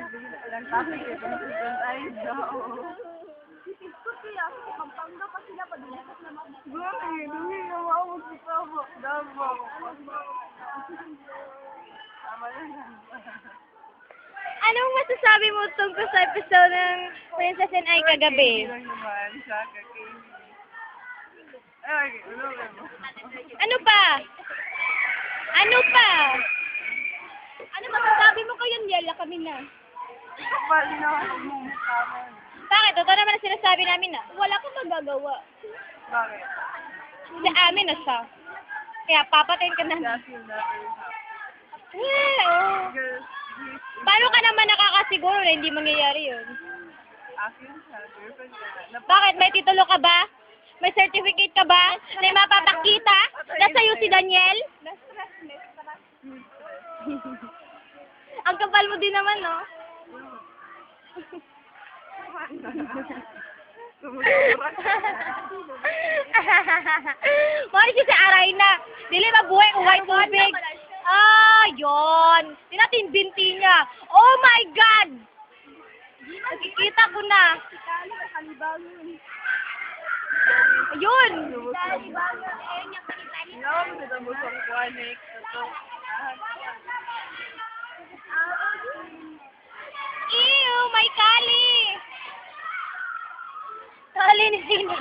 Walang topic eh. Pag-present ay daw. Gumi, dumi na maawag si Pabo. Dabo. Tama na yan. Anong masasabi mo tungkol sa episode ng Princess and I kagabi? Hindi lang naman siya kakainin. Ay, ulo mo. Ano pa? Ano pa? Ano masasabi mo kayo, Yela? Kami na. Bali na ako mong tama. Bakit? Totoo naman ang sinasabi namin na wala kang magagawa. Bakit? Sa amin na siya. Kaya papatayin ka na. Just feel that Oh. girls, Paano ka naman nakakasiguro na hindi mangyayari yun? akin siya, girlfriend ka. Bakit? May titulo ka ba? May certificate ka ba? May mapapakita? Na sa'yo si Daniel? Ang kapal mo din naman, no? Mari siya sa aray na. Dili mabuhay kung white tubig. Ah, yun. Tinatin binti niya. Oh my God! Nakikita ko na. Ayun! Nawa mo sa musang kwanik. Ew! May kali! Kali ni Sina.